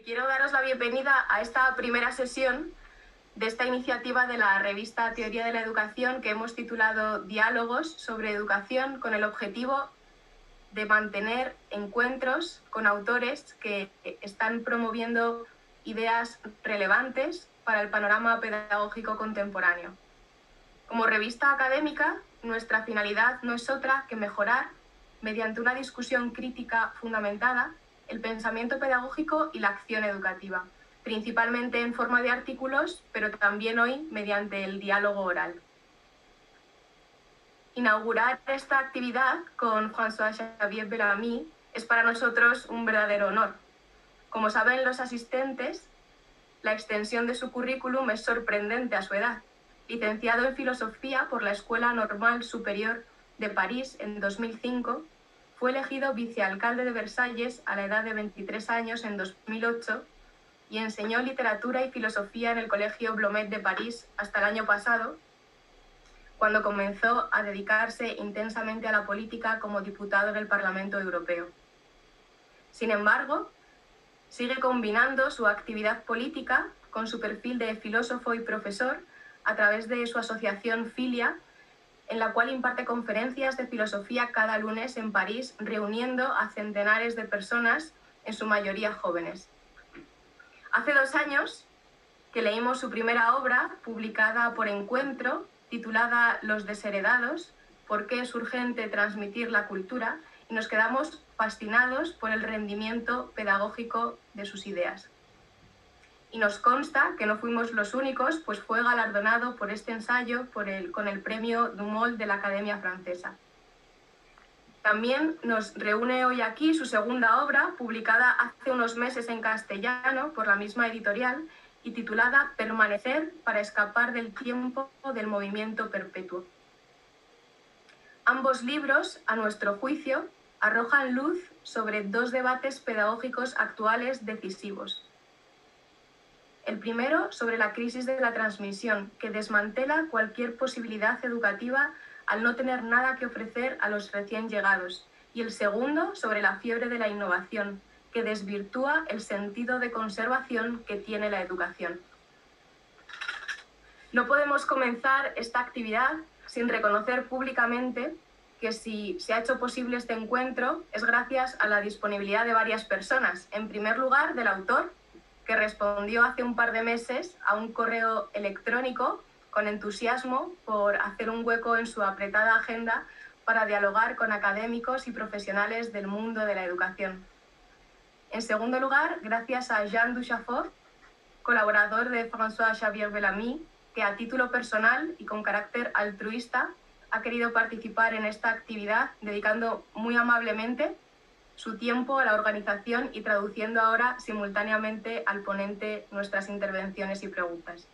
Quiero daros la bienvenida a esta primera sesión de esta iniciativa de la revista Teoría de la Educación que hemos titulado Diálogos sobre Educación, con el objetivo de mantener encuentros con autores que están promoviendo ideas relevantes para el panorama pedagógico contemporáneo. Como revista académica, nuestra finalidad no es otra que mejorar, mediante una discusión crítica fundamentada, el pensamiento pedagógico y la acción educativa, principalmente en forma de artículos, pero también hoy mediante el diálogo oral. Inaugurar esta actividad con François-Xavier Bellamy es para nosotros un verdadero honor. Como saben los asistentes, la extensión de su currículum es sorprendente a su edad. Licenciado en Filosofía por la Escuela Normal Superior de París en 2005, fue elegido vicealcalde de Versalles a la edad de 23 años en 2008 y enseñó literatura y filosofía en el Colegio Blomet de París hasta el año pasado, cuando comenzó a dedicarse intensamente a la política como diputado en el Parlamento Europeo. Sin embargo, sigue combinando su actividad política con su perfil de filósofo y profesor a través de su asociación Filia, en la cual imparte conferencias de filosofía cada lunes en París, reuniendo a centenares de personas, en su mayoría jóvenes. Hace 2 años que leímos su primera obra, publicada por Encuentro, titulada Los desheredados, ¿por qué es urgente transmitir la cultura?, y nos quedamos fascinados por el rendimiento pedagógico de sus ideas. Y nos consta que no fuimos los únicos, pues fue galardonado por este ensayo con el premio Dumont de la Academia Francesa. También nos reúne hoy aquí su segunda obra, publicada hace unos meses en castellano por la misma editorial y titulada Permanecer para escapar del tiempo del movimiento perpetuo. Ambos libros, a nuestro juicio, arrojan luz sobre 2 debates pedagógicos actuales decisivos. El primero, sobre la crisis de la transmisión, que desmantela cualquier posibilidad educativa al no tener nada que ofrecer a los recién llegados. Y el segundo, sobre la fiebre de la innovación, que desvirtúa el sentido de conservación que tiene la educación. No podemos comenzar esta actividad sin reconocer públicamente que si se ha hecho posible este encuentro es gracias a la disponibilidad de varias personas. En primer lugar, del autor, que respondió hace un par de meses a un correo electrónico con entusiasmo por hacer un hueco en su apretada agenda para dialogar con académicos y profesionales del mundo de la educación. En segundo lugar, gracias a Jean Duchafort, colaborador de François-Xavier Bellamy, que a título personal y con carácter altruista ha querido participar en esta actividad, dedicando muy amablemente su tiempo a la organización y traduciendo ahora simultáneamente al ponente nuestras intervenciones y preguntas.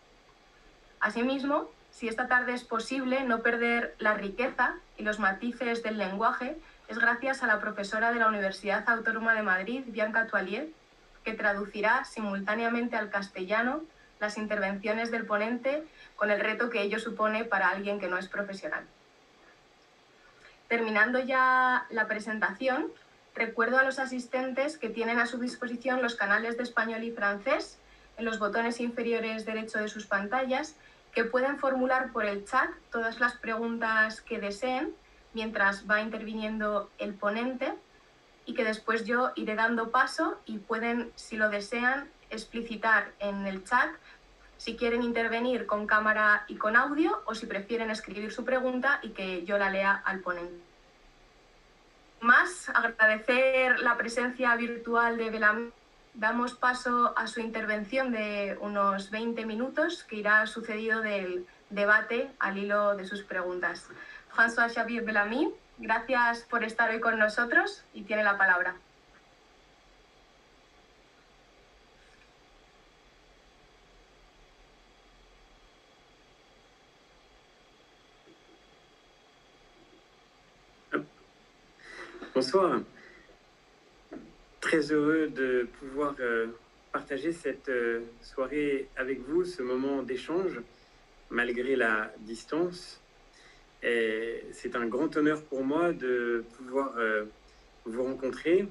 Asimismo, si esta tarde es posible no perder la riqueza y los matices del lenguaje, es gracias a la profesora de la Universidad Autónoma de Madrid, Bianca Toillier, que traducirá simultáneamente al castellano las intervenciones del ponente con el reto que ello supone para alguien que no es profesional. Terminando ya la presentación, recuerdo a los asistentes que tienen a su disposición los canales de español y francés en los botones inferiores derecho de sus pantallas, que pueden formular por el chat todas las preguntas que deseen mientras va interviniendo el ponente y que después yo iré dando paso y pueden, si lo desean, explicitar en el chat si quieren intervenir con cámara y con audio o si prefieren escribir su pregunta y que yo la lea al ponente. Más, agradecer la presencia virtual de Bellamy. Damos paso a su intervención de unos 20 minutos, que irá sucedido del debate al hilo de sus preguntas. François-Xavier Bellamy, gracias por estar hoy con nosotros y tiene la palabra. Bonsoir. Très heureux de pouvoir partager cette soirée avec vous, ce moment d'échange, malgré la distance. C'est un grand honneur pour moi de pouvoir vous rencontrer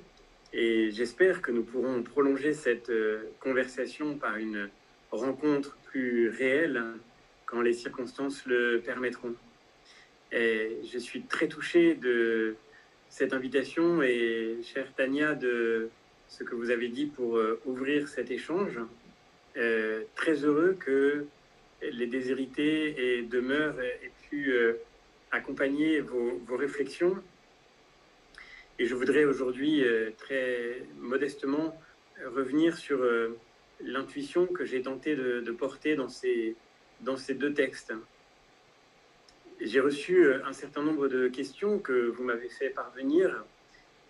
Et j'espère que nous pourrons prolonger cette conversation par une rencontre plus réelle quand les circonstances le permettront. Et je suis très touché de cette invitation et, chère Tania, de ce que vous avez dit pour ouvrir cet échange. Très heureux que les Déshérités et Demeure aient pu accompagner vos réflexions. Et je voudrais aujourd'hui très modestement revenir sur l'intuition que j'ai tenté de porter dans ces deux textes. J'ai reçu un certain nombre de questions que vous m'avez fait parvenir.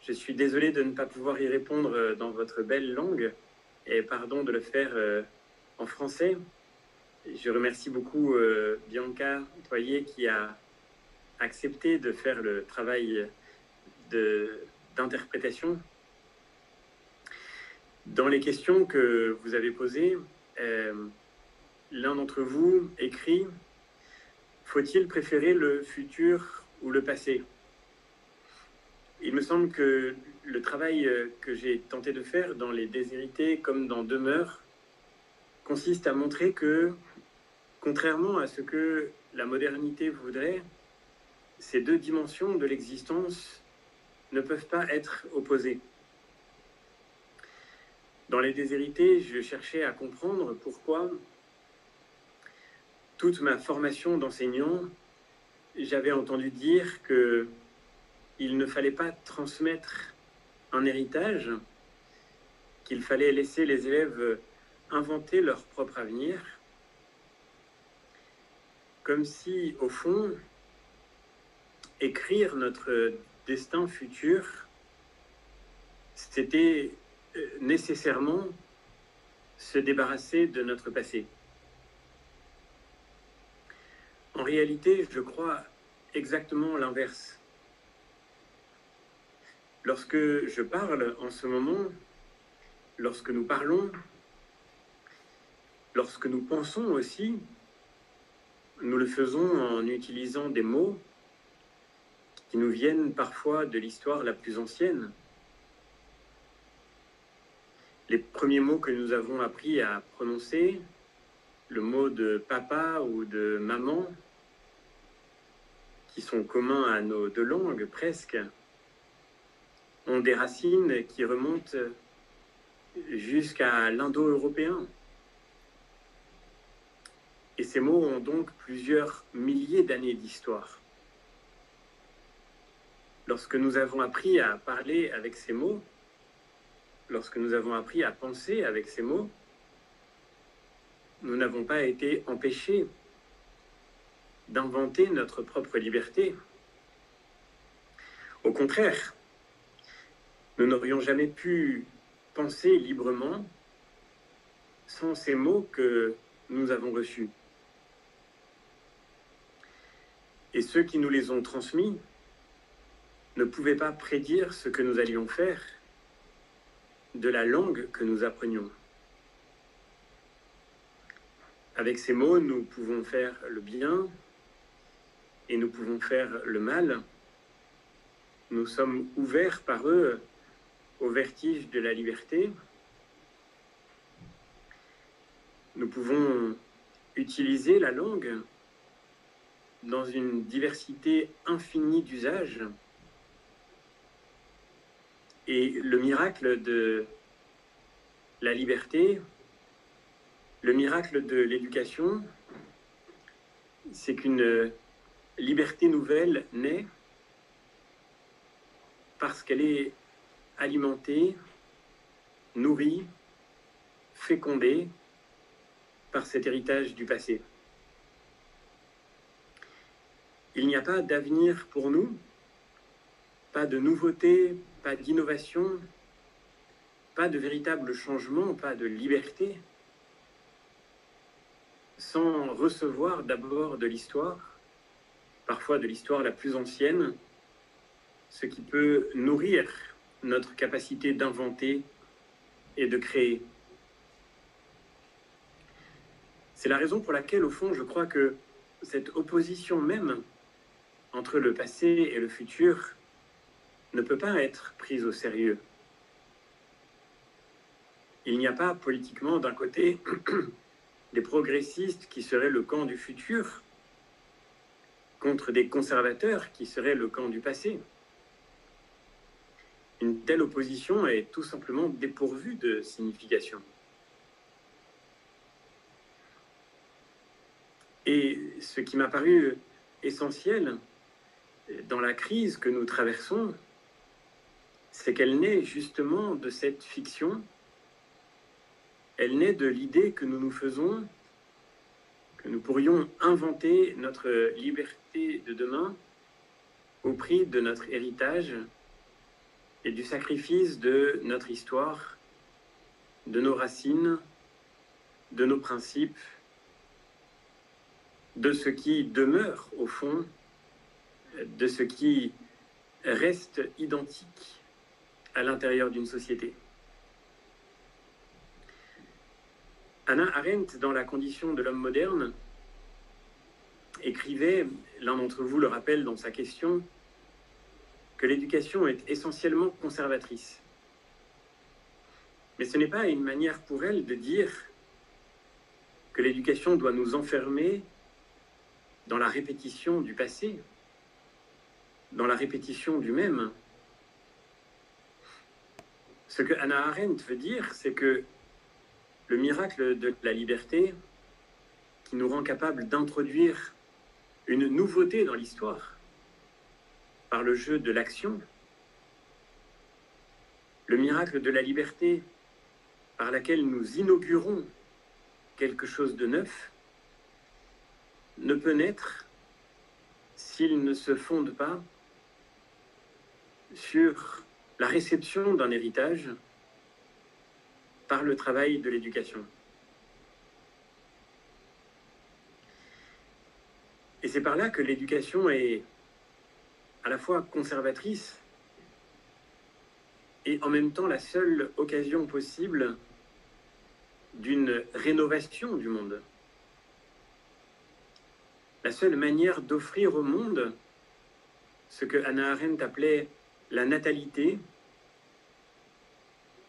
Je suis désolé de ne pas pouvoir y répondre dans votre belle langue et pardon de le faire en français. Je remercie beaucoup Bianca Toyer qui a accepté de faire le travail d'interprétation. Dans les questions que vous avez posées, l'un d'entre vous écrit « Faut-il préférer le futur ou le passé ?» Il me semble que le travail que j'ai tenté de faire dans Les Déshérités comme dans Demeure consiste à montrer que, contrairement à ce que la modernité voudrait, ces deux dimensions de l'existence ne peuvent pas être opposées. Dans Les Déshérités, je cherchais à comprendre pourquoi toute ma formation d'enseignant, j'avais entendu dire qu'il ne fallait pas transmettre un héritage, qu'il fallait laisser les élèves inventer leur propre avenir, comme si, au fond, écrire notre destin futur, c'était nécessairement se débarrasser de notre passé. En réalité, je crois exactement l'inverse. Lorsque je parle en ce moment, lorsque nous parlons, lorsque nous pensons aussi, nous le faisons en utilisant des mots qui nous viennent parfois de l'histoire la plus ancienne. Les premiers mots que nous avons appris à prononcer, le mot de papa ou de maman, qui sont communs à nos deux langues presque, ont des racines qui remontent jusqu'à l'indo-européen. Et ces mots ont donc plusieurs milliers d'années d'histoire. Lorsque nous avons appris à parler avec ces mots, lorsque nous avons appris à penser avec ces mots, nous n'avons pas été empêchés d'inventer notre propre liberté. Au contraire, nous n'aurions jamais pu penser librement sans ces mots que nous avons reçus. Et ceux qui nous les ont transmis ne pouvaient pas prédire ce que nous allions faire de la langue que nous apprenions. Avec ces mots, nous pouvons faire le bien et nous pouvons faire le mal. Nous sommes ouverts par eux au vertige de la liberté. Nous pouvons utiliser la langue dans une diversité infinie d'usages. Et le miracle de la liberté, le miracle de l'éducation, c'est qu'une liberté nouvelle naît parce qu'elle est alimentée, nourrie, fécondée par cet héritage du passé. Il n'y a pas d'avenir pour nous, pas de nouveauté, pas d'innovation, pas de véritable changement, pas de liberté, sans recevoir d'abord de l'histoire, parfois de l'histoire la plus ancienne, ce qui peut nourrir notre capacité d'inventer et de créer. C'est la raison pour laquelle, au fond, je crois que cette opposition même entre le passé et le futur ne peut pas être prise au sérieux. il n'y a pas politiquement d'un côté des progressistes qui seraient le camp du futur contre des conservateurs qui seraient le camp du passé. Une telle opposition est tout simplement dépourvue de signification. Et ce qui m'a paru essentiel dans la crise que nous traversons, c'est qu'elle naît justement de cette fiction, elle naît de l'idée que nous nous faisons, que nous pourrions inventer notre liberté de demain au prix de notre héritage et du sacrifice de notre histoire, de nos racines, de nos principes, de ce qui demeure au fond, de ce qui reste identique à l'intérieur d'une société. Hannah Arendt, dans La condition de l'homme moderne, écrivait, l'un d'entre vous le rappelle dans sa question, que l'éducation est essentiellement conservatrice. Mais ce n'est pas une manière pour elle de dire que l'éducation doit nous enfermer dans la répétition du passé, dans la répétition du même. Ce que Hannah Arendt veut dire, c'est que le miracle de la liberté, qui nous rend capables d'introduire une nouveauté dans l'histoire par le jeu de l'action, le miracle de la liberté par laquelle nous inaugurons quelque chose de neuf, ne peut naître s'il ne se fonde pas sur la réception d'un héritage par le travail de l'éducation. Et c'est par là que l'éducation est à la fois conservatrice et en même temps la seule occasion possible d'une rénovation du monde. La seule manière d'offrir au monde ce que Hannah Arendt appelait la natalité,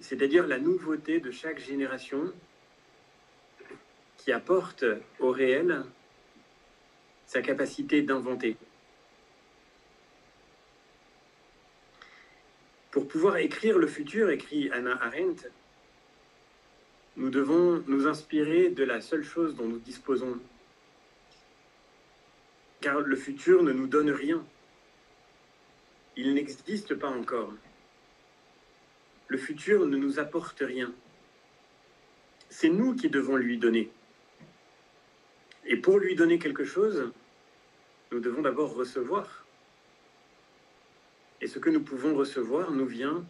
c'est-à-dire la nouveauté de chaque génération qui apporte au réel sa capacité d'inventer. Pour pouvoir écrire le futur, écrit Hannah Arendt, nous devons nous inspirer de la seule chose dont nous disposons. Car le futur ne nous donne rien. Il n'existe pas encore. Le futur ne nous apporte rien. C'est nous qui devons lui donner. Et pour lui donner quelque chose, nous devons d'abord recevoir. Et ce que nous pouvons recevoir nous vient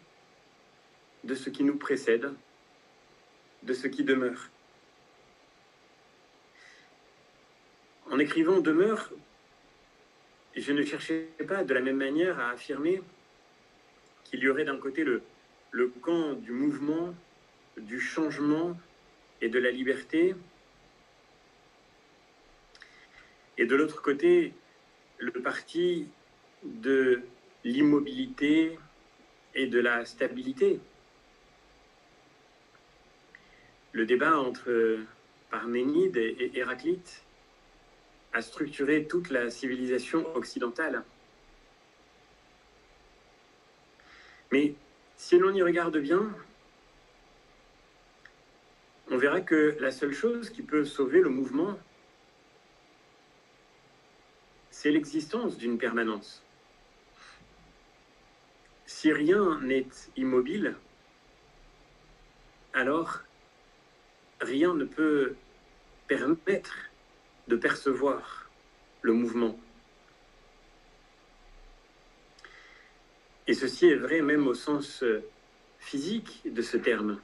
de ce qui nous précède, de ce qui demeure. En écrivant « demeure », je ne cherchais pas de la même manière à affirmer qu'il y aurait d'un côté le camp du mouvement, du changement et de la liberté, et de l'autre côté, le parti de l'immobilité et de la stabilité. Le débat entre Parménide et Héraclite a structuré toute la civilisation occidentale. Mais si l'on y regarde bien, on verra que la seule chose qui peut sauver le mouvement, c'est l'existence d'une permanence. Si rien n'est immobile, alors rien ne peut permettre de percevoir le mouvement. Et ceci est vrai même au sens physique de ce terme.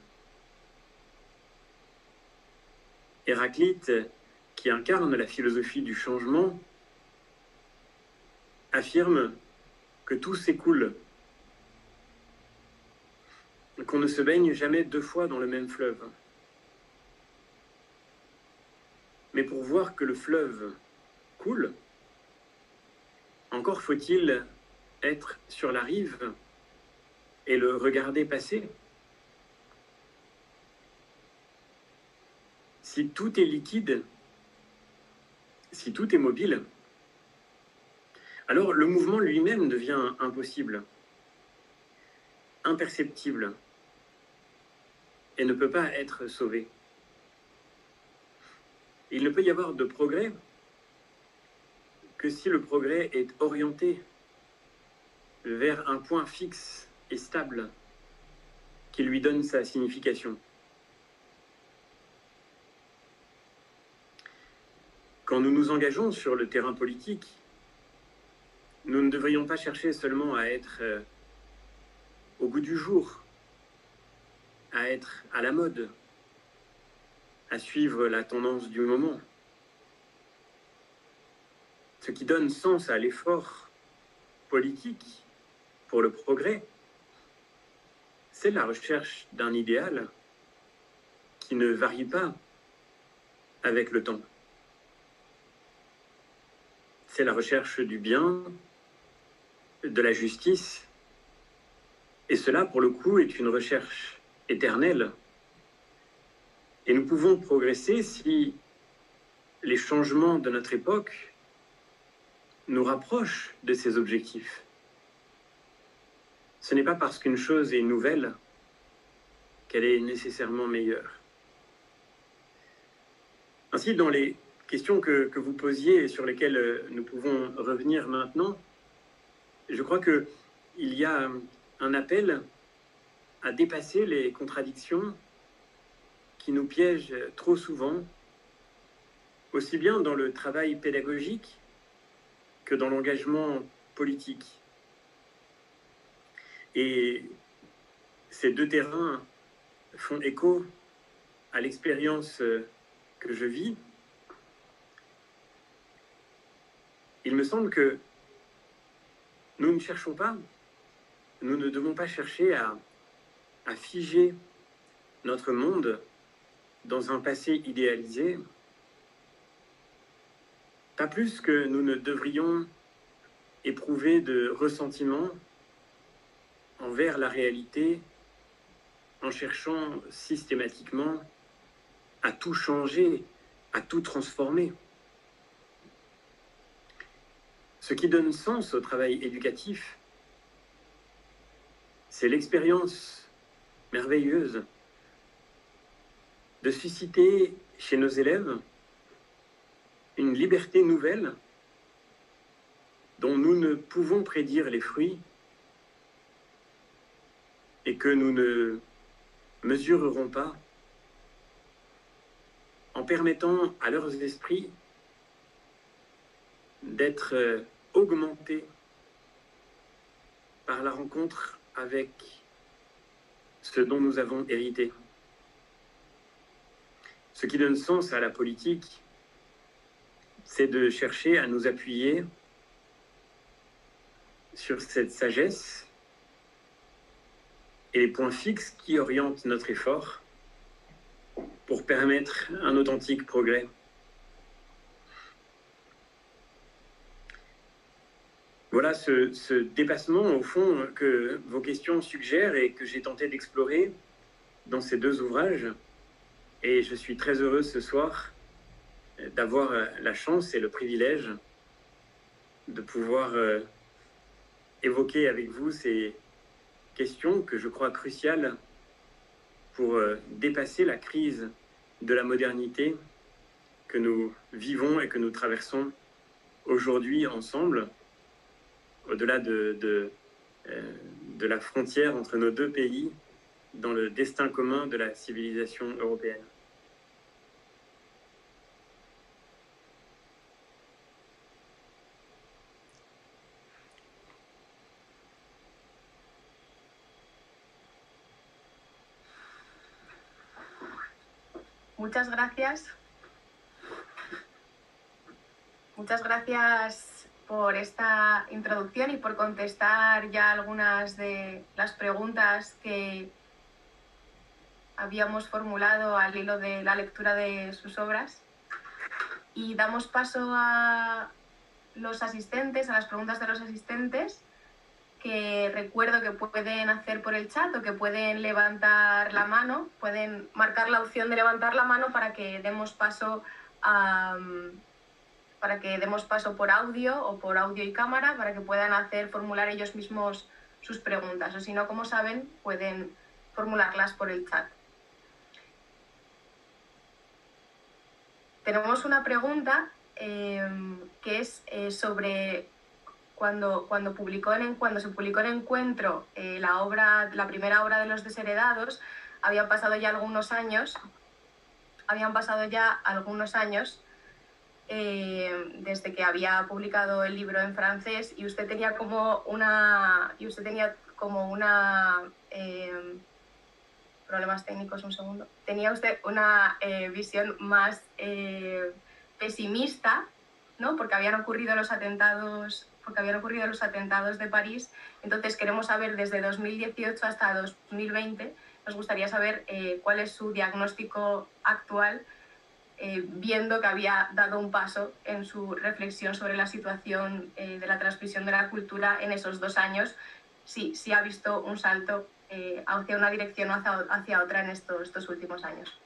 Héraclite, qui incarne la philosophie du changement, affirme que tout s'écoule, qu'on ne se baigne jamais deux fois dans le même fleuve. Mais pour voir que le fleuve coule, encore faut-il être sur la rive et le regarder passer. si tout est liquide, si tout est mobile, alors le mouvement lui-même devient impossible, imperceptible, et ne peut pas être sauvé. Il ne peut y avoir de progrès que si le progrès est orienté vers un point fixe et stable qui lui donne sa signification. Quand nous nous engageons sur le terrain politique, nous ne devrions pas chercher seulement à être au goût du jour, à être à la mode, à suivre la tendance du moment. Ce qui donne sens à l'effort politique pour le progrès, c'est la recherche d'un idéal qui ne varie pas avec le temps. C'est la recherche du bien, de la justice, et cela, pour le coup, est une recherche éternelle. Et nous pouvons progresser si les changements de notre époque nous rapprochent de ces objectifs. Ce n'est pas parce qu'une chose est nouvelle qu'elle est nécessairement meilleure. Ainsi, dans les questions que vous posiez et sur lesquelles nous pouvons revenir maintenant, je crois qu'il y a un appel à dépasser les contradictions qui nous piègent trop souvent, aussi bien dans le travail pédagogique que dans l'engagement politique. Et ces deux terrains font écho à l'expérience que je vis. Il me semble que nous ne cherchons pas, nous ne devons pas chercher à figer notre monde dans un passé idéalisé, pas plus que nous ne devrions éprouver de ressentiment envers la réalité en cherchant systématiquement à tout changer, à tout transformer. Ce qui donne sens au travail éducatif, c'est l'expérience merveilleuse de susciter chez nos élèves une liberté nouvelle dont nous ne pouvons prédire les fruits et que nous ne mesurerons pas en permettant à leurs esprits d'être augmentés par la rencontre avec ce dont nous avons hérité. Ce qui donne sens à la politique, c'est de chercher à nous appuyer sur cette sagesse et les points fixes qui orientent notre effort pour permettre un authentique progrès. Voilà ce dépassement, au fond, que vos questions suggèrent et que j'ai tenté d'explorer dans ces deux ouvrages. Et je suis très heureux ce soir d'avoir la chance et le privilège de pouvoir évoquer avec vous ces questions que je crois cruciales pour dépasser la crise de la modernité que nous vivons et que nous traversons aujourd'hui ensemble, au-delà de la frontière entre nos deux pays, dans le destin commun de la civilisation européenne. Muchas gracias. Muchas gracias por esta introducción y por contestar ya algunas de las preguntas que habíamos formulado al hilo de la lectura de sus obras. Y damos paso a los asistentes, a las preguntas de los asistentes, que recuerdo que pueden hacer por el chat o que pueden levantar la mano, pueden marcar la opción de levantar la mano para que demos paso por audio o por audio y cámara para que puedan formular ellos mismos sus preguntas. O si no, como saben, pueden formularlas por el chat. Tenemos una pregunta que es sobre cuando se publicó en Encuentro la primera obra de Los Desheredados. Habían pasado ya algunos años desde que había publicado el libro en francés, y usted tenía como una problemas técnicos, un segundo. Tenía usted una visión más pesimista, ¿no? Porque habían ocurrido los atentados de París. Entonces queremos saber, desde 2018 hasta 2020, nos gustaría saber cuál es su diagnóstico actual, viendo que había dado un paso en su reflexión sobre la situación de la transmisión de la cultura en esos 2 años, si ha visto un salto hacia una dirección o hacia otra en estos últimos años.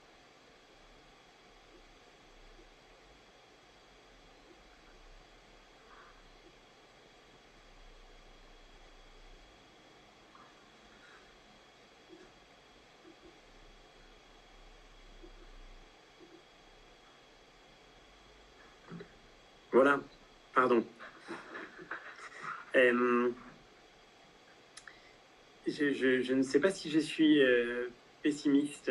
Voilà, pardon. Je ne sais pas si je suis pessimiste.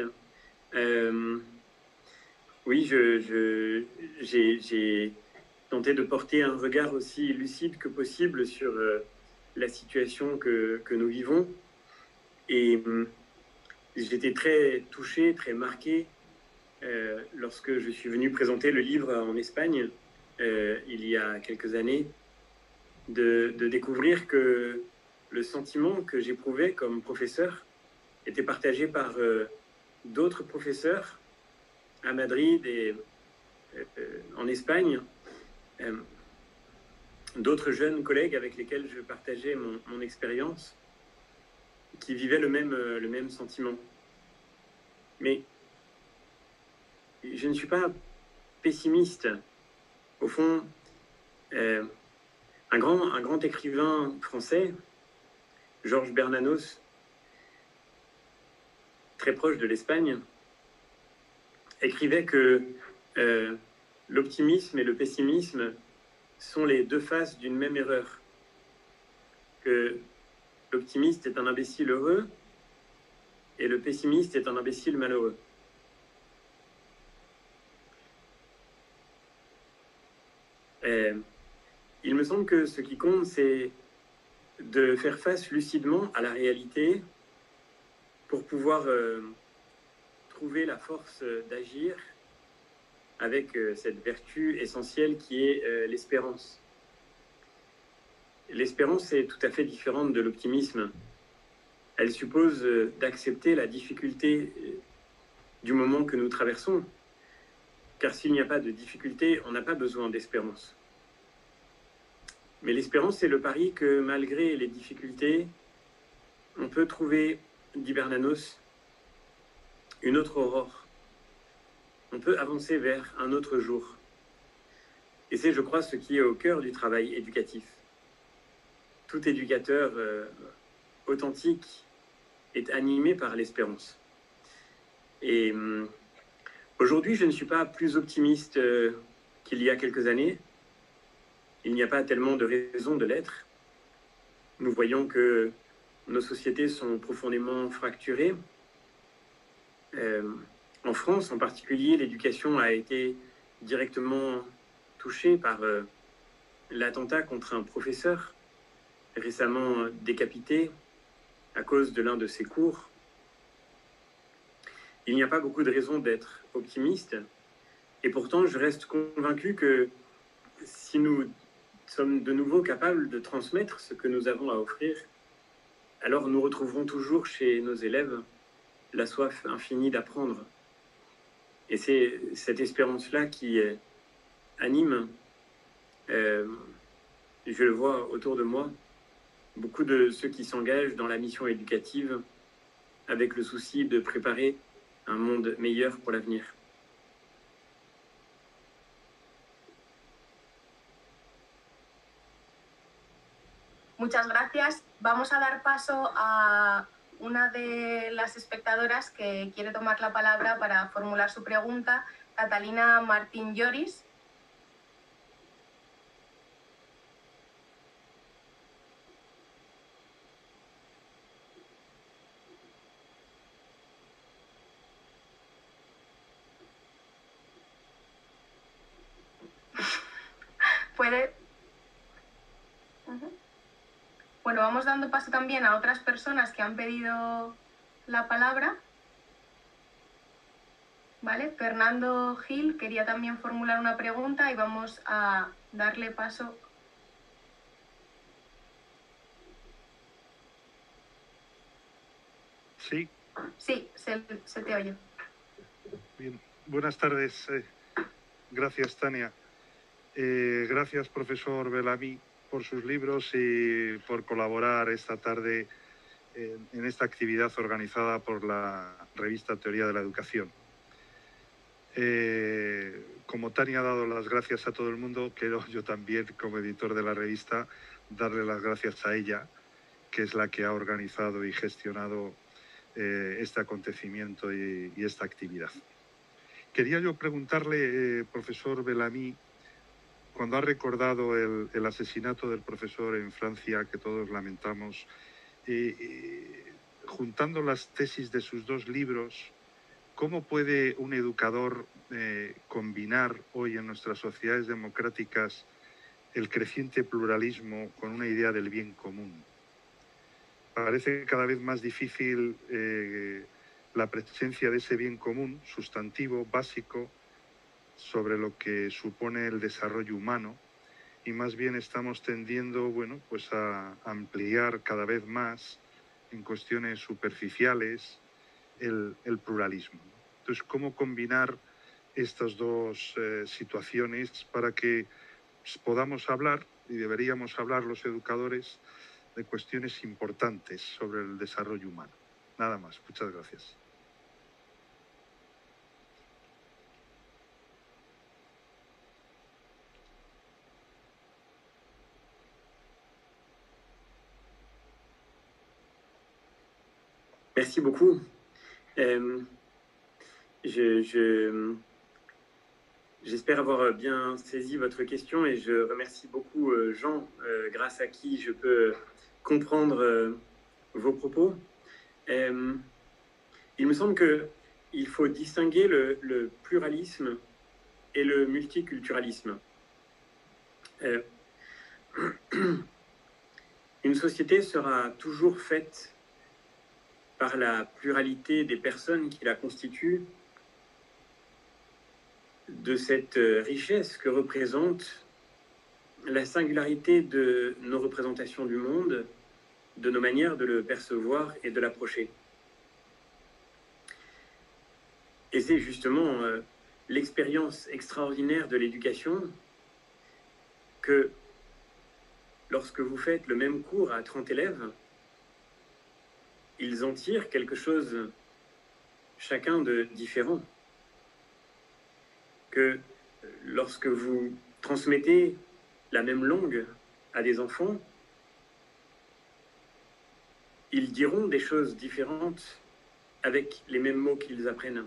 Oui, j'ai tenté de porter un regard aussi lucide que possible sur la situation que nous vivons. Et j'étais très touché, très marqué lorsque je suis venu présenter le livre en Espagne il y a quelques années, de découvrir que le sentiment que j'éprouvais comme professeur était partagé par d'autres professeurs à Madrid et en Espagne, d'autres jeunes collègues avec lesquels je partageais mon expérience, qui vivaient le même sentiment. Mais je ne suis pas pessimiste. Au fond, un grand écrivain français, Georges Bernanos, très proche de l'Espagne, écrivait que l'optimisme et le pessimisme sont les deux faces d'une même erreur. Que l'optimiste est un imbécile heureux et le pessimiste est un imbécile malheureux. Il me semble que ce qui compte, c'est de faire face lucidement à la réalité pour pouvoir trouver la force d'agir avec cette vertu essentielle qui est l'espérance. L'espérance est tout à fait différente de l'optimisme. Elle suppose d'accepter la difficulté du moment que nous traversons, car s'il n'y a pas de difficulté, on n'a pas besoin d'espérance. Mais l'espérance, c'est le pari que malgré les difficultés, on peut trouver, dit Bernanos, une autre aurore. On peut avancer vers un autre jour. Et c'est, je crois, ce qui est au cœur du travail éducatif. Tout éducateur authentique est animé par l'espérance. Et aujourd'hui, je ne suis pas plus optimiste qu'il y a quelques années. Il n'y a pas tellement de raisons de l'être. Nous voyons que nos sociétés sont profondément fracturées. En France, en particulier, l'éducation a été directement touchée par l'attentat contre un professeur récemment décapité à cause de l'un de ses cours. Il n'y a pas beaucoup de raisons d'être optimiste, et pourtant je reste convaincu que si nous sommes de nouveau capables de transmettre ce que nous avons à offrir, alors nous retrouverons toujours chez nos élèves la soif infinie d'apprendre. Et c'est cette espérance-là qui anime, je le vois autour de moi, beaucoup de ceux qui s'engagent dans la mission éducative avec le souci de préparer un monde meilleur pour l'avenir. Muchas gracias. Vamos a dar paso a una de las espectadoras que quiere tomar la palabra para formular su pregunta, Catalina Martín Lloris. Puede. Bueno, vamos dando paso también a otras personas que han pedido la palabra. ¿Vale? Fernando Gil quería también formular una pregunta y vamos a darle paso. Sí. Sí, se te oye. Bien. Buenas tardes. Gracias, Tania. Gracias, profesor Bellamy, por sus libros y por colaborar esta tarde en esta actividad organizada por la revista Teoría de la Educación. Como Tania ha dado las gracias a todo el mundo, quiero yo también, como editor de la revista, darle las gracias a ella, que es la que ha organizado y gestionado este acontecimiento y esta actividad. Quería yo preguntarle, profesor Bellamy, cuando ha recordado el asesinato del profesor en Francia, que todos lamentamos, juntando las tesis de sus dos libros, ¿cómo puede un educador combinar hoy en nuestras sociedades democráticas el creciente pluralismo con una idea del bien común? Parece cada vez más difícil la presencia de ese bien común, sustantivo, básico, sobre lo que supone el desarrollo humano, y más bien estamos tendiendo, bueno, pues a ampliar cada vez más en cuestiones superficiales el pluralismo. Entonces, ¿cómo combinar estas dos situaciones para que podamos hablar, y deberíamos hablar los educadores, de cuestiones importantes sobre el desarrollo humano? Nada más. Muchas gracias. Merci beaucoup. J'espère avoir bien saisi votre question et je remercie beaucoup Jean, grâce à qui je peux comprendre vos propos. Il me semble qu'il faut distinguer le pluralisme et le multiculturalisme. Une société sera toujours faite par la pluralité des personnes qui la constituent, de cette richesse que représente la singularité de nos représentations du monde, de nos manières de le percevoir et de l'approcher. Et c'est justement l'expérience extraordinaire de l'éducation que lorsque vous faites le même cours à 30 élèves, ils en tirent quelque chose chacun de différent. Que lorsque vous transmettez la même langue à des enfants, ils diront des choses différentes avec les mêmes mots qu'ils apprennent.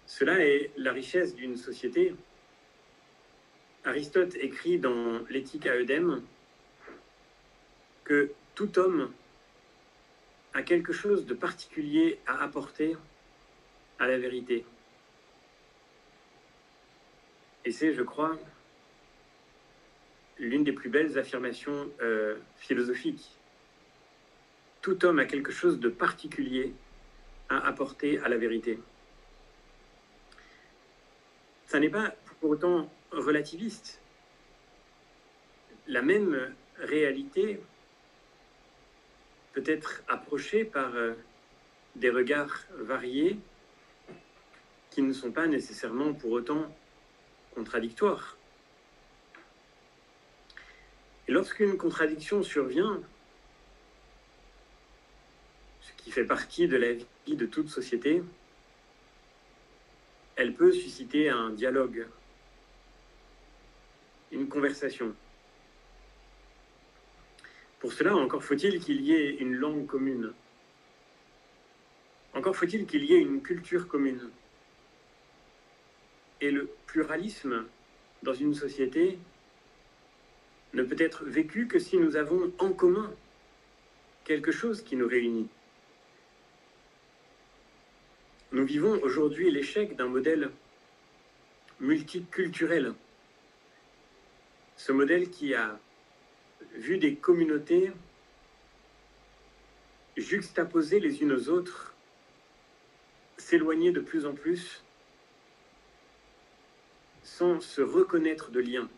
Cela est la richesse d'une société. Aristote écrit dans l'Éthique à Eudème que tout homme a quelque chose de particulier à apporter à la vérité. Et c'est, je crois, l'une des plus belles affirmations philosophiques. Tout homme a quelque chose de particulier à apporter à la vérité. Ça n'est pas pour autant relativiste. La même réalité peut être approchée par des regards variés qui ne sont pas nécessairement pour autant contradictoires. Et lorsqu'une contradiction survient, ce qui fait partie de la vie de toute société, elle peut susciter un dialogue, une conversation. Pour cela, encore faut-il qu'il y ait une langue commune. Encore faut-il qu'il y ait une culture commune. Et le pluralisme dans une société ne peut être vécu que si nous avons en commun quelque chose qui nous réunit. Nous vivons aujourd'hui l'échec d'un modèle multiculturel. Ce modèle qui a vu des communautés juxtaposées les unes aux autres, s'éloigner de plus en plus, sans se reconnaître de lien.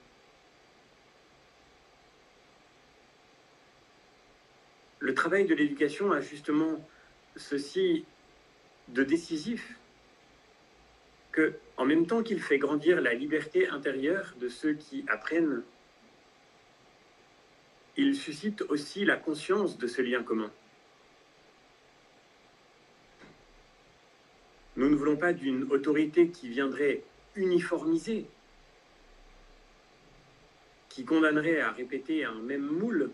Le travail de l'éducation a justement ceci de décisif, que, en même temps qu'il fait grandir la liberté intérieure de ceux qui apprennent, il suscite aussi la conscience de ce lien commun. Nous ne voulons pas d'une autorité qui viendrait uniformiser, qui condamnerait à répéter un même moule,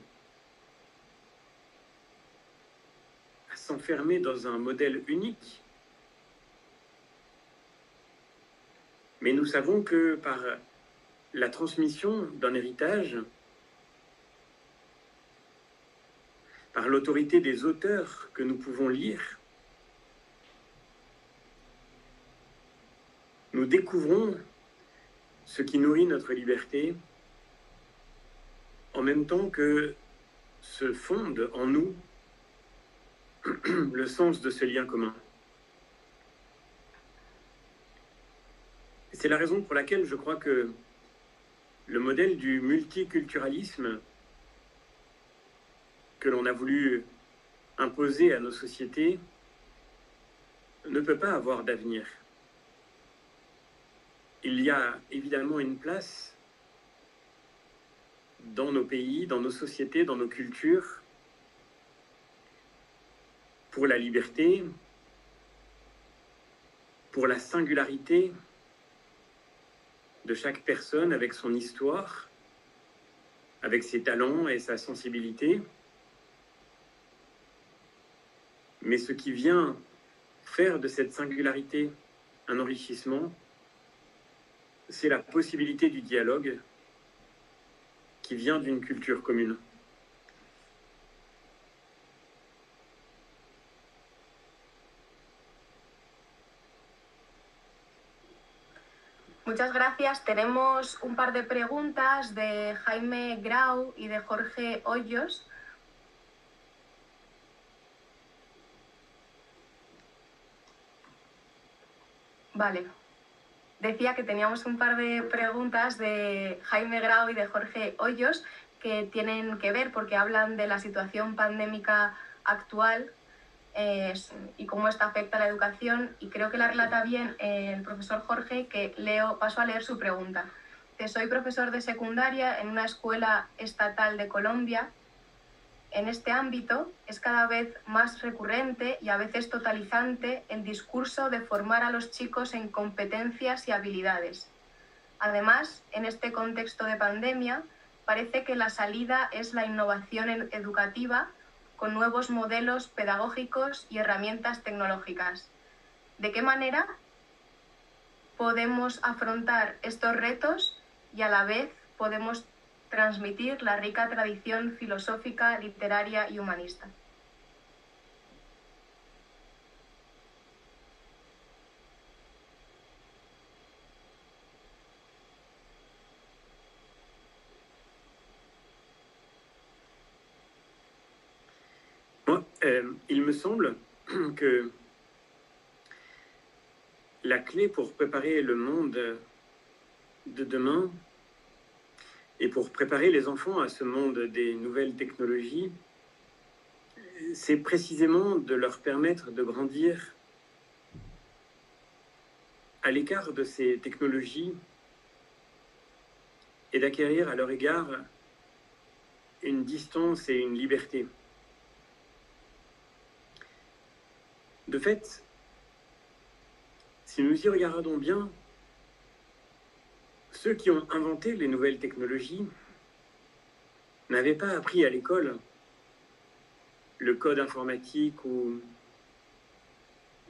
à s'enfermer dans un modèle unique. Mais nous savons que par la transmission d'un héritage, par l'autorité des auteurs que nous pouvons lire, nous découvrons ce qui nourrit notre liberté, en même temps que se fonde en nous le sens de ce lien commun. C'est la raison pour laquelle je crois que le modèle du multiculturalisme que l'on a voulu imposer à nos sociétés ne peut pas avoir d'avenir. Il y a évidemment une place dans nos pays, dans nos sociétés, dans nos cultures, pour la liberté, pour la singularité de chaque personne avec son histoire, avec ses talents et sa sensibilité. Mais ce qui vient faire de cette singularité un enrichissement, c'est la possibilité du dialogue qui vient d'une culture commune. Muchas gracias. Tenemos un par de preguntas de Jaime Grau y de Jorge Hoyos. Vale. Decía que teníamos un par de preguntas de Jaime Grau y de Jorge Hoyos que tienen que ver porque hablan de la situación pandémica actual y cómo esta afecta a la educación, y creo que la relata bien el profesor Jorge, que paso a leer su pregunta. Soy profesor de secundaria en una escuela estatal de Colombia. En este ámbito es cada vez más recurrente y a veces totalizante el discurso de formar a los chicos en competencias y habilidades. Además, en este contexto de pandemia, parece que la salida es la innovación educativa con nuevos modelos pedagógicos y herramientas tecnológicas. ¿De qué manera podemos afrontar estos retos y a la vez podemos transmitir la rica tradición filosófica, literaria y humanista? Il me semble que la clé pour préparer le monde de demain et pour préparer les enfants à ce monde des nouvelles technologies, c'est précisément de leur permettre de grandir à l'écart de ces technologies et d'acquérir à leur égard une distance et une liberté. De fait, si nous y regardons bien, ceux qui ont inventé les nouvelles technologies n'avaient pas appris à l'école le code informatique ou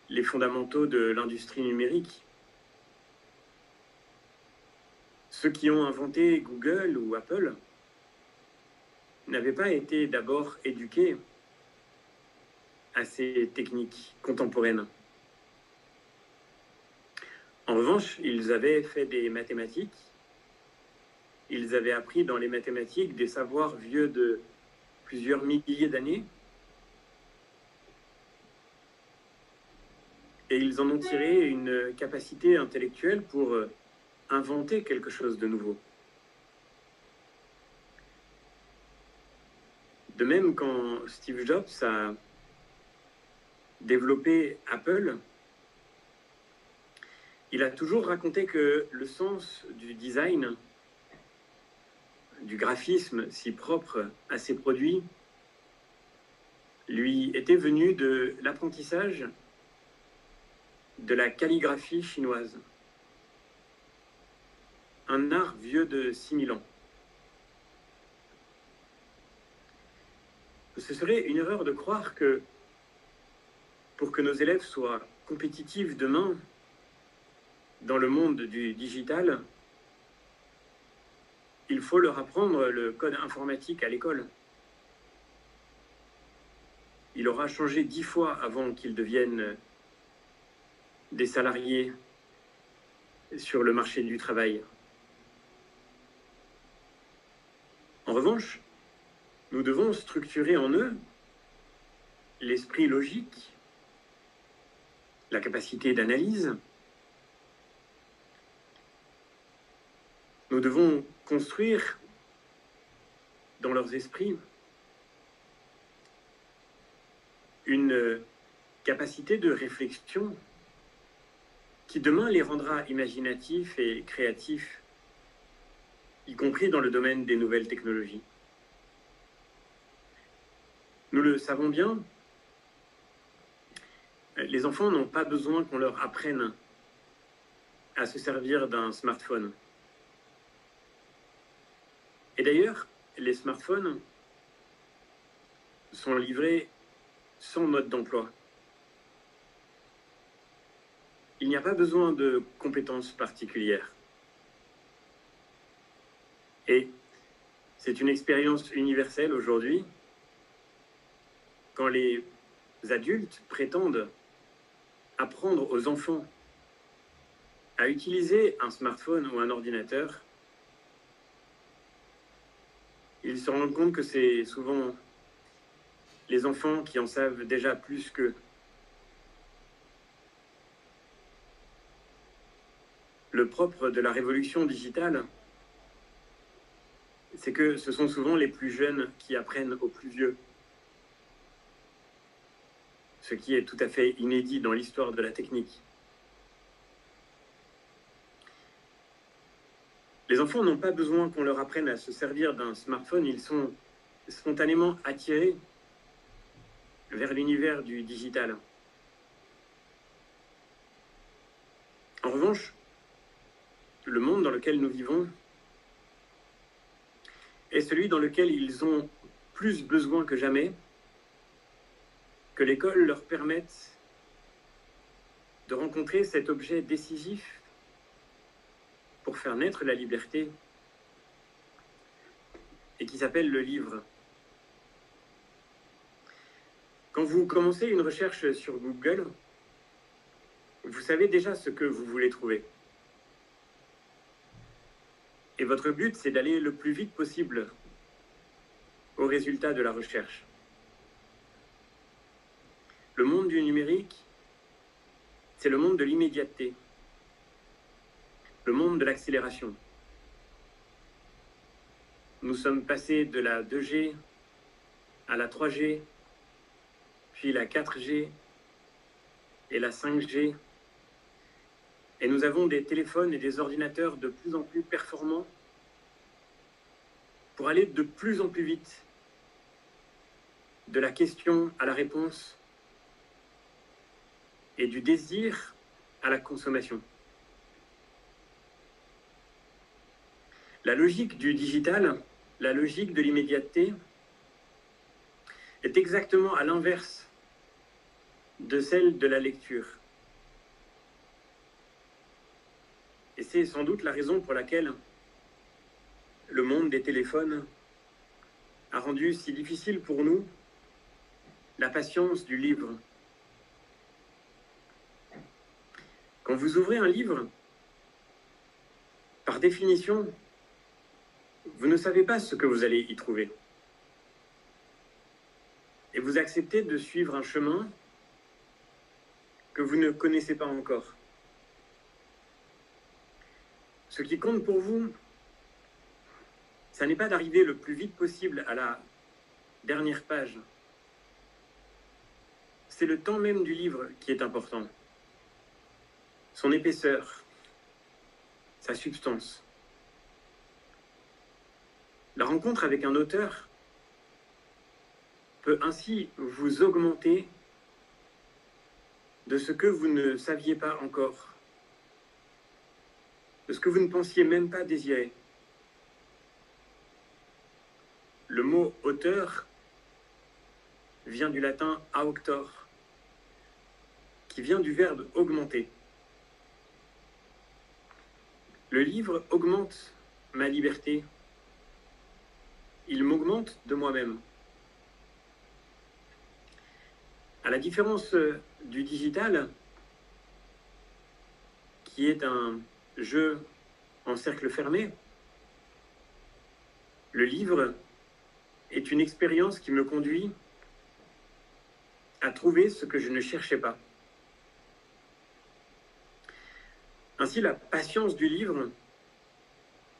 les fondamentaux de l'industrie numérique. Ceux qui ont inventé Google ou Apple n'avaient pas été d'abord éduqués à ces techniques contemporaines. En revanche, ils avaient fait des mathématiques, ils avaient appris dans les mathématiques des savoirs vieux de plusieurs milliers d'années, et ils en ont tiré une capacité intellectuelle pour inventer quelque chose de nouveau. De même, quand Steve Jobs a développé Apple, il a toujours raconté que le sens du design, du graphisme si propre à ses produits, lui était venu de l'apprentissage de la calligraphie chinoise, un art vieux de 6000 ans. Ce serait une erreur de croire que pour que nos élèves soient compétitifs demain dans le monde du digital, il faut leur apprendre le code informatique à l'école. Il aura changé 10 fois avant qu'ils deviennent des salariés sur le marché du travail. En revanche, nous devons structurer en eux l'esprit logique, la capacité d'analyse. Nous devons construire dans leurs esprits une capacité de réflexion qui demain les rendra imaginatifs et créatifs, y compris dans le domaine des nouvelles technologies. Nous le savons bien, les enfants n'ont pas besoin qu'on leur apprenne à se servir d'un smartphone. Et d'ailleurs, les smartphones sont livrés sans mode d'emploi. Il n'y a pas besoin de compétences particulières. Et c'est une expérience universelle aujourd'hui quand les adultes prétendent apprendre aux enfants à utiliser un smartphone ou un ordinateur. Ils se rendent compte que c'est souvent les enfants qui en savent déjà plus qu'eux. Le propre de la révolution digitale, c'est que ce sont souvent les plus jeunes qui apprennent aux plus vieux. Ce qui est tout à fait inédit dans l'histoire de la technique. Les enfants n'ont pas besoin qu'on leur apprenne à se servir d'un smartphone, ils sont spontanément attirés vers l'univers du digital. En revanche, le monde dans lequel nous vivons est celui dans lequel ils ont plus besoin que jamais que l'école leur permette de rencontrer cet objet décisif pour faire naître la liberté et qui s'appelle le livre. Quand vous commencez une recherche sur Google, vous savez déjà ce que vous voulez trouver. Et votre but, c'est d'aller le plus vite possible au résultat de la recherche. Le monde du numérique, c'est le monde de l'immédiateté, le monde de l'accélération. Nous sommes passés de la 2G à la 3G, puis la 4G et la 5G. Et nous avons des téléphones et des ordinateurs de plus en plus performants pour aller de plus en plus vite de la question à la réponse et du désir à la consommation. La logique du digital, la logique de l'immédiateté, est exactement à l'inverse de celle de la lecture. Et c'est sans doute la raison pour laquelle le monde des téléphones a rendu si difficile pour nous la patience du livre. Quand vous ouvrez un livre, par définition, vous ne savez pas ce que vous allez y trouver. Et vous acceptez de suivre un chemin que vous ne connaissez pas encore. Ce qui compte pour vous, ça n'est pas d'arriver le plus vite possible à la dernière page. C'est le temps même du livre qui est important. Son épaisseur, sa substance. La rencontre avec un auteur peut ainsi vous augmenter de ce que vous ne saviez pas encore, de ce que vous ne pensiez même pas désirer. Le mot auteur vient du latin auctor, qui vient du verbe augmenter. Le livre augmente ma liberté, il m'augmente de moi-même. À la différence du digital, qui est un jeu en cercle fermé, le livre est une expérience qui me conduit à trouver ce que je ne cherchais pas. Ainsi, la patience du livre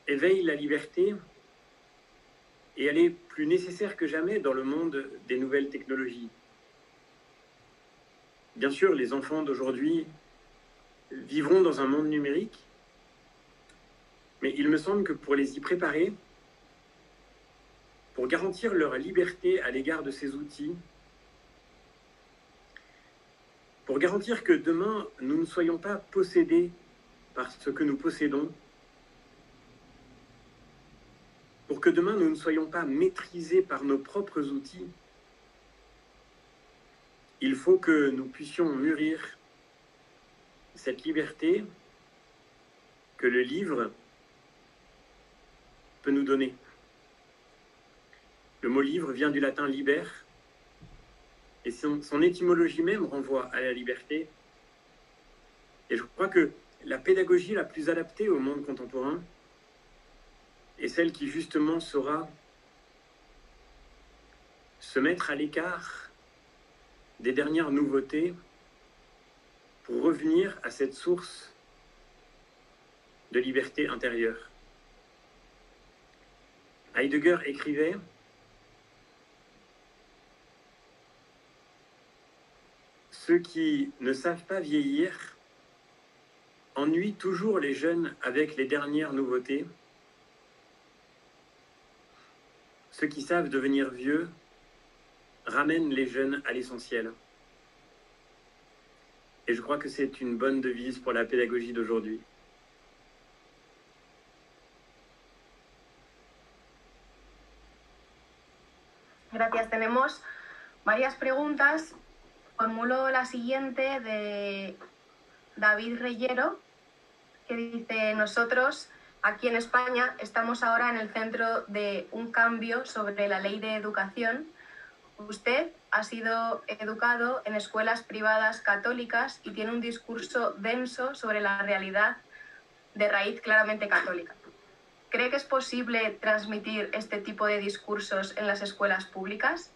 éveille la liberté et elle est plus nécessaire que jamais dans le monde des nouvelles technologies. Bien sûr, les enfants d'aujourd'hui vivront dans un monde numérique, mais il me semble que pour les y préparer, pour garantir leur liberté à l'égard de ces outils, pour garantir que demain, nous ne soyons pas possédés par ce que nous possédons, pour que demain, nous ne soyons pas maîtrisés par nos propres outils, il faut que nous puissions mûrir cette liberté que le livre peut nous donner. Le mot livre vient du latin liber, et son étymologie même renvoie à la liberté. Et je crois que la pédagogie la plus adaptée au monde contemporain est celle qui justement saura se mettre à l'écart des dernières nouveautés pour revenir à cette source de liberté intérieure. Heidegger écrivait : ceux qui ne savent pas vieillir ennuient toujours les jeunes avec les dernières nouveautés. Ceux qui savent devenir vieux ramènent les jeunes à l'essentiel. Et je crois que c'est une bonne devise pour la pédagogie d'aujourd'hui. Gracias. Tenemos varias preguntas. Formulo la siguiente de David Reyero, que dice: nosotros aquí en España estamos ahora en el centro de un cambio sobre la ley de educación. Usted ha sido educado en escuelas privadas católicas y tiene un discurso denso sobre la realidad de raíz claramente católica. ¿Cree que es posible transmitir este tipo de discursos en las escuelas públicas?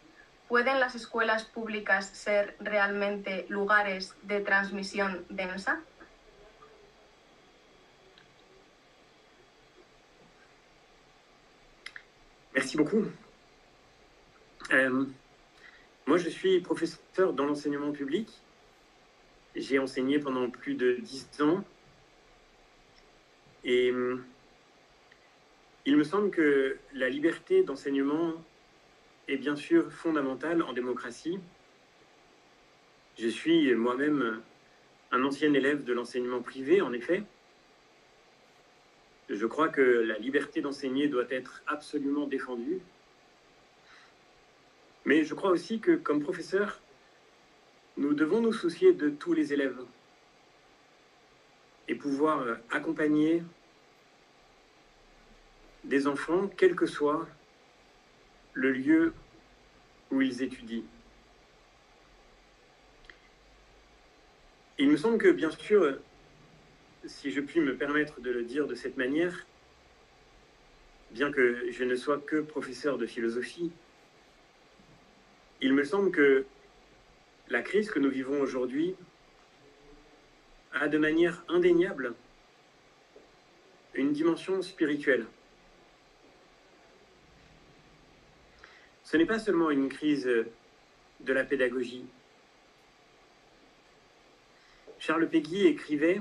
¿Pueden las escuelas públicas ser realmente lugares de transmisión densa? Merci beaucoup. Moi, je suis professeur dans l'enseignement public. J'ai enseigné pendant plus de 10 ans. Et il me semble que la liberté d'enseignement est bien sûr fondamentale en démocratie. Je suis moi-même un ancien élève de l'enseignement privé, en effet. Je crois que la liberté d'enseigner doit être absolument défendue. Mais je crois aussi que, comme professeur, nous devons nous soucier de tous les élèves et pouvoir accompagner des enfants, quel que soit le lieu où ils étudient. Il me semble que, bien sûr, si je puis me permettre de le dire de cette manière, bien que je ne sois que professeur de philosophie, il me semble que la crise que nous vivons aujourd'hui a de manière indéniable une dimension spirituelle. Ce n'est pas seulement une crise de la pédagogie. Charles Péguy écrivait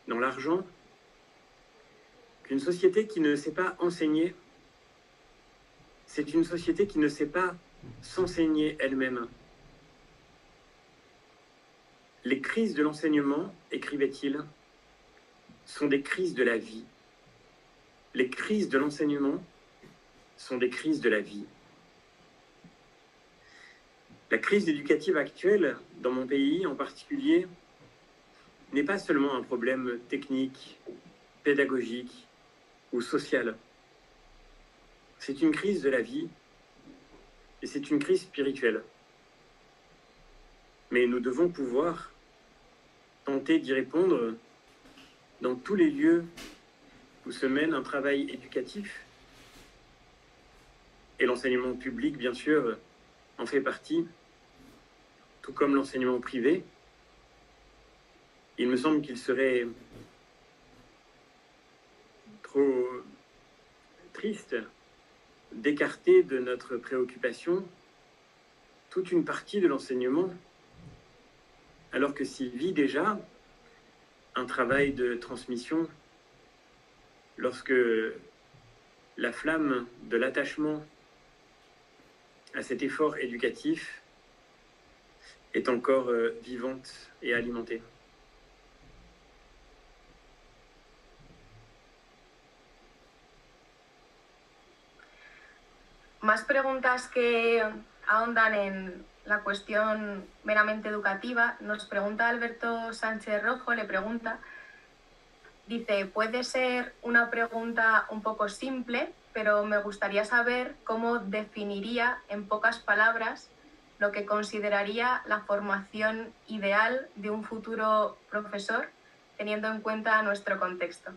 dans L'Argent qu'une société qui ne sait pas enseigner, c'est une société qui ne sait pas s'enseigner elle-même. Les crises de l'enseignement, écrivait-il, sont des crises de la vie. Les crises de l'enseignement sont des crises de la vie. La crise éducative actuelle, dans mon pays en particulier, n'est pas seulement un problème technique, pédagogique ou social. C'est une crise de la vie et c'est une crise spirituelle. Mais nous devons pouvoir tenter d'y répondre dans tous les lieux où se mène un travail éducatif. Et l'enseignement public, bien sûr, en fait partie, tout comme l'enseignement privé. Il me semble qu'il serait trop triste d'écarter de notre préoccupation toute une partie de l'enseignement, alors que s'il vit déjà un travail de transmission, lorsque la flamme de l'attachement à cet effort éducatif est encore vivante et alimentée. Más preguntas que ahondan en la cuestión meramente educativa. Nos pregunta Alberto Sánchez Rojo, le pregunta, dice, puede ser una pregunta un poco simple, pero me gustaría saber cómo definiría en pocas palabras lo que consideraría la formación ideal de un futuro profesor, teniendo en cuenta nuestro contexto.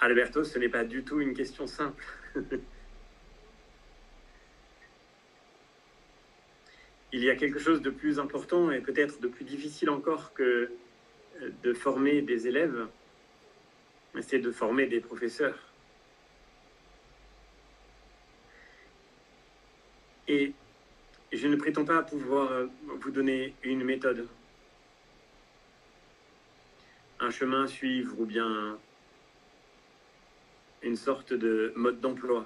Alberto, ce n'est pas du tout une question simple. Il y a quelque chose de plus important et peut-être de plus difficile encore que de former des élèves, c'est de former des professeurs. Et je ne prétends pas pouvoir vous donner une méthode, un chemin à suivre ou bien une sorte de mode d'emploi.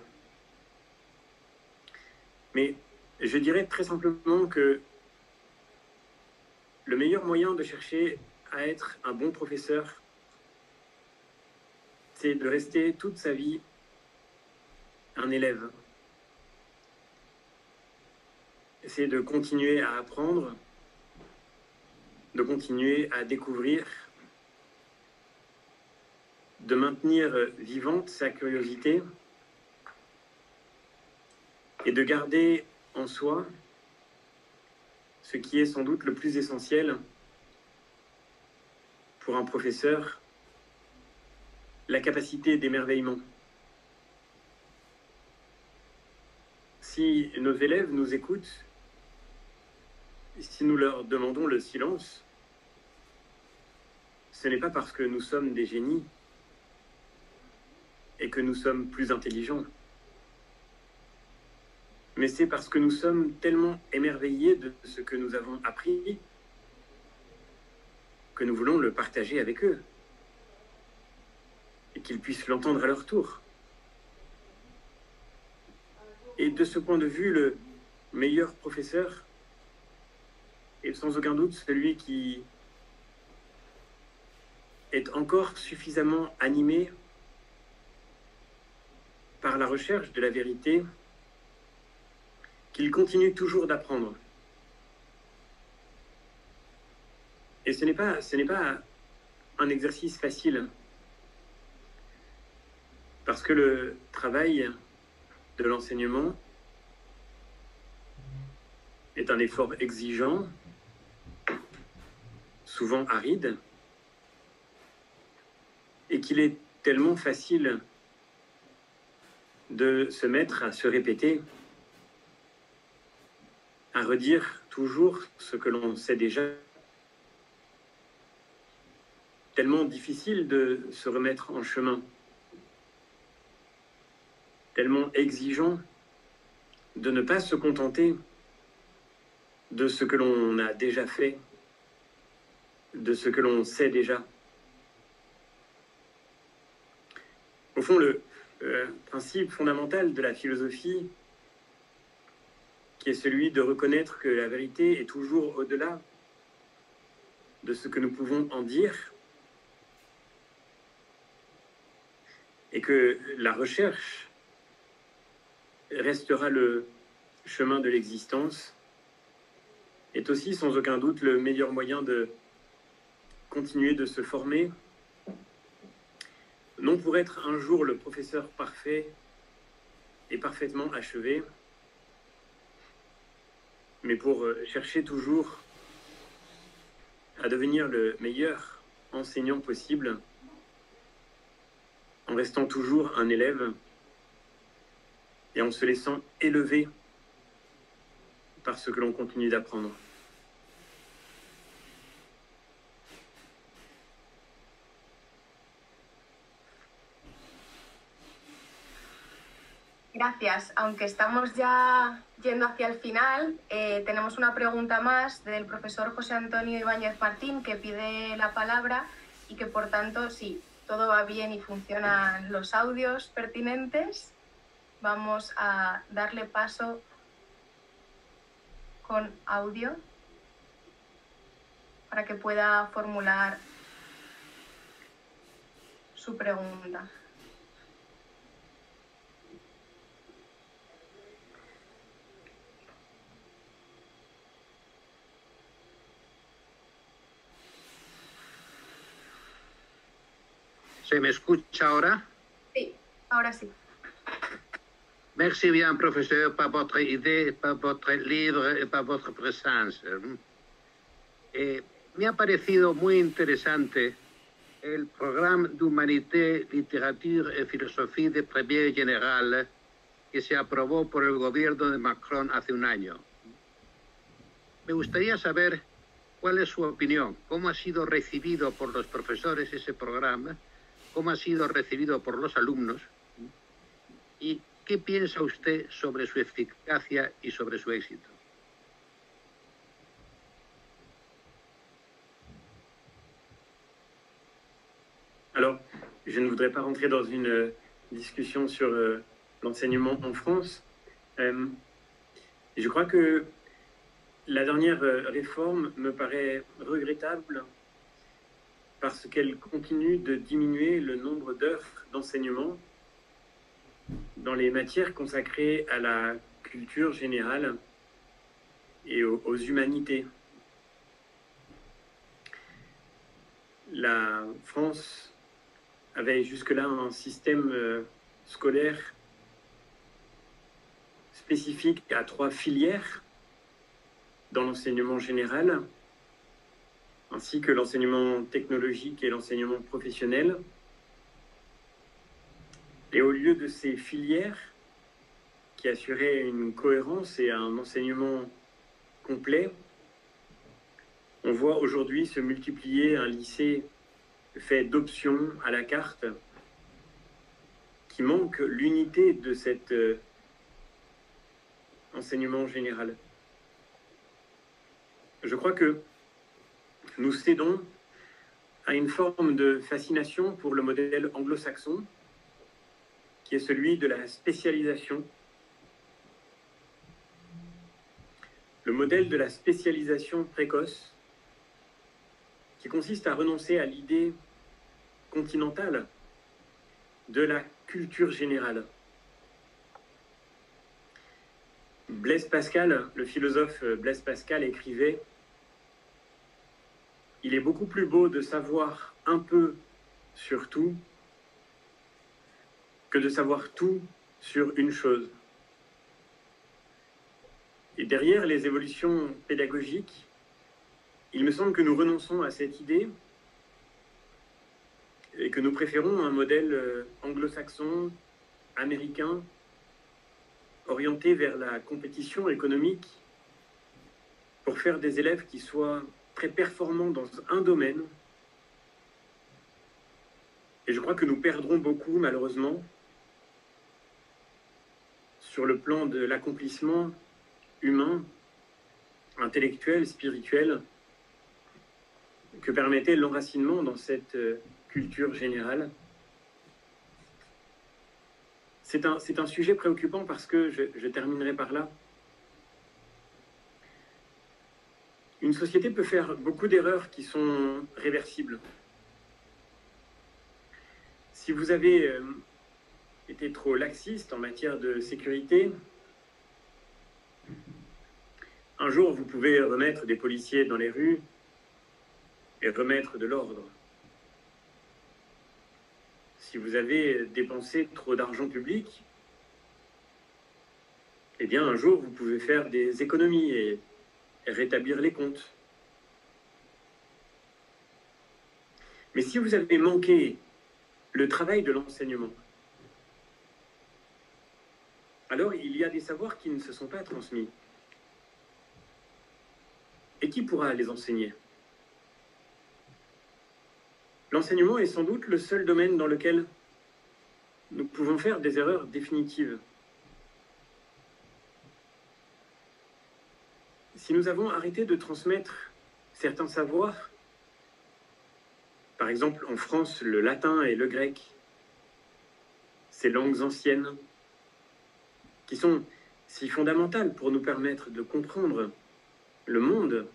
Mais je dirais très simplement que le meilleur moyen de chercher à être un bon professeur, c'est de rester toute sa vie un élève. C'est de continuer à apprendre, de continuer à découvrir, de maintenir vivante sa curiosité et de garder en soi ce qui est sans doute le plus essentiel pour un professeur, la capacité d'émerveillement. Si nos élèves nous écoutent, si nous leur demandons le silence, ce n'est pas parce que nous sommes des génies et que nous sommes plus intelligents, mais c'est parce que nous sommes tellement émerveillés de ce que nous avons appris que nous voulons le partager avec eux et qu'ils puissent l'entendre à leur tour. Et de ce point de vue, le meilleur professeur est sans aucun doute celui qui est encore suffisamment animé par la recherche de la vérité, qu'il continue toujours d'apprendre. Et ce n'est pas un exercice facile, parce que le travail de l'enseignement est un effort exigeant, souvent aride, et qu'il est tellement facile de se mettre à se répéter, à redire toujours ce que l'on sait déjà, tellement difficile de se remettre en chemin, tellement exigeant de ne pas se contenter de ce que l'on a déjà fait, de ce que l'on sait déjà. Au fond, le principe fondamental de la philosophie, qui est celui de reconnaître que la vérité est toujours au-delà de ce que nous pouvons en dire, et que la recherche restera le chemin de l'existence, est aussi sans aucun doute le meilleur moyen de continuer de se former, non pour être un jour le professeur parfait et parfaitement achevé, mais pour chercher toujours à devenir le meilleur enseignant possible, en restant toujours un élève et en se laissant élever par ce que l'on continue d'apprendre. Gracias. Aunque estamos ya yendo hacia el final, tenemos una pregunta más del profesor José Antonio Ibáñez Martín, que pide la palabra y que, por tanto, si todo va bien y funcionan los audios pertinentes, vamos a darle paso con audio para que pueda formular su pregunta. ¿Se me escucha ahora? Sí, ahora sí. Merci bien, professeur, par votre idée, par votre livre et par votre présence. Me ha parecido muy interesante el programa d'Humanité, Littérature et Philosophie de Premier Général que se aprobó por el gobierno de Macron hace un año. Me gustaría saber cuál es su opinión, cómo ha sido recibido por los profesores ese programa, cómo ha sido recibido por los alumnos y qué piensa usted sobre su eficacia y sobre su éxito. Alors, je ne voudrais pas rentrer dans une discussion sur l'enseignement en France. Je crois que la dernière réforme me paraît regrettable parce qu'elle continue de diminuer le nombre d'heures d'enseignement dans les matières consacrées à la culture générale et aux humanités. La France avait jusque-là un système scolaire spécifique à 3 filières dans l'enseignement général, ainsi que l'enseignement technologique et l'enseignement professionnel. Et au lieu de ces filières qui assuraient une cohérence et un enseignement complet, on voit aujourd'hui se multiplier un lycée fait d'options à la carte qui manque l'unité de cet enseignement général. Je crois que nous cédons à une forme de fascination pour le modèle anglo-saxon, qui est celui de la spécialisation. Le modèle de la spécialisation précoce, qui consiste à renoncer à l'idée continentale de la culture générale. Blaise Pascal, le philosophe Blaise Pascal écrivait « Il est beaucoup plus beau de savoir un peu sur tout que de savoir tout sur une chose ». Et derrière les évolutions pédagogiques, il me semble que nous renonçons à cette idée et que nous préférons un modèle anglo-saxon, américain, orienté vers la compétition économique pour faire des élèves qui soient très performants dans un domaine. Et je crois que nous perdrons beaucoup, malheureusement, sur le plan de l'accomplissement humain, intellectuel, spirituel, que permettait l'enracinement dans cette culture générale. C'est un sujet préoccupant parce que, je terminerai par là, une société peut faire beaucoup d'erreurs qui sont réversibles. Si vous avez été trop laxiste en matière de sécurité, un jour vous pouvez remettre des policiers dans les rues et remettre de l'ordre. Si vous avez dépensé trop d'argent public, eh bien un jour vous pouvez faire des économies et rétablir les comptes. Mais si vous avez manqué le travail de l'enseignement, alors il y a des savoirs qui ne se sont pas transmis. Et qui pourra les enseigner ? L'enseignement est sans doute le seul domaine dans lequel nous pouvons faire des erreurs définitives. Si nous avons arrêté de transmettre certains savoirs, par exemple en France, le latin et le grec, ces langues anciennes, qui sont si fondamentales pour nous permettre de comprendre le monde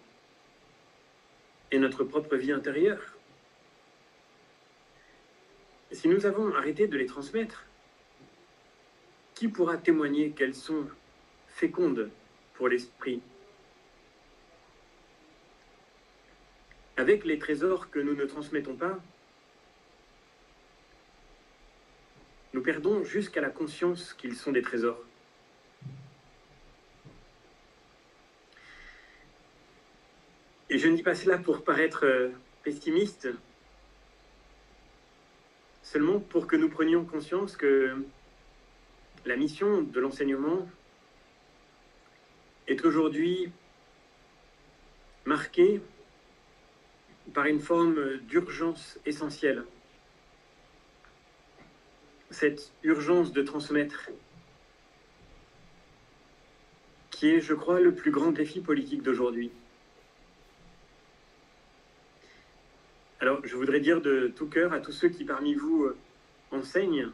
et notre propre vie intérieure. Si nous avons arrêté de les transmettre, qui pourra témoigner qu'elles sont fécondes pour l'esprit? Avec les trésors que nous ne transmettons pas, nous perdons jusqu'à la conscience qu'ils sont des trésors. Et je ne dis pas cela pour paraître pessimiste, seulement pour que nous prenions conscience que la mission de l'enseignement est aujourd'hui marquée par une forme d'urgence essentielle. Cette urgence de transmettre, qui est, je crois, le plus grand défi politique d'aujourd'hui. Alors, je voudrais dire de tout cœur à tous ceux qui parmi vous enseignent,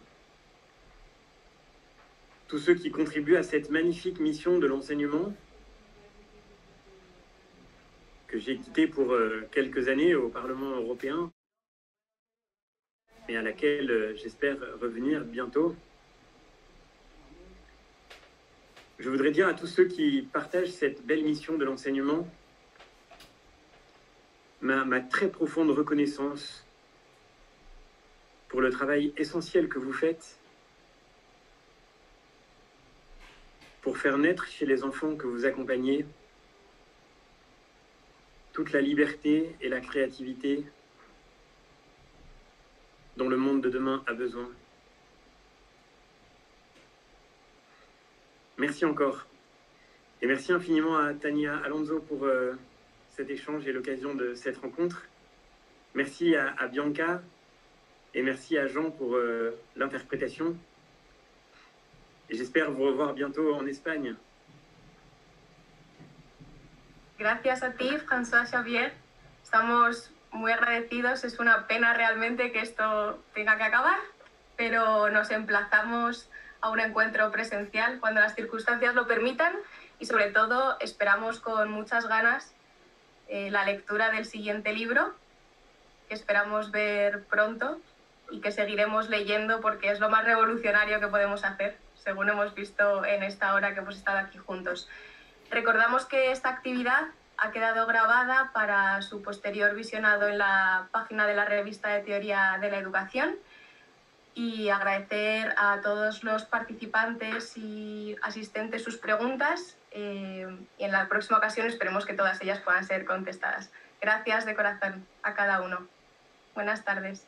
tous ceux qui contribuent à cette magnifique mission de l'enseignement, que j'ai quittée pour quelques années au Parlement européen, et à laquelle j'espère revenir bientôt. Je voudrais dire à tous ceux qui partagent cette belle mission de l'enseignement ma très profonde reconnaissance pour le travail essentiel que vous faites pour faire naître chez les enfants que vous accompagnez toute la liberté et la créativité dont le monde de demain a besoin. Merci encore. Et merci infiniment à Tania Alonso pour cet échange et l'occasion de cette rencontre. Merci à Bianca et merci à Jean pour l'interprétation. Et j'espère vous revoir bientôt en Espagne. Gracias a ti, François Xavier. Estamos muy agradecidos. Es una pena realmente que esto tenga que acabar, pero nos emplazamos a un encuentro presencial cuando las circunstancias lo permitan y sobre todo esperamos con muchas ganas la lectura del siguiente libro, que esperamos ver pronto y que seguiremos leyendo porque es lo más revolucionario que podemos hacer, según hemos visto en esta hora que hemos estado aquí juntos. Recordamos que esta actividad ha quedado grabada para su posterior visionado en la página de la Revista de Teoría de la Educación, y agradecer a todos los participantes y asistentes sus preguntas y en la próxima ocasión esperemos que todas ellas puedan ser contestadas. Gracias de corazón a cada uno. Buenas tardes.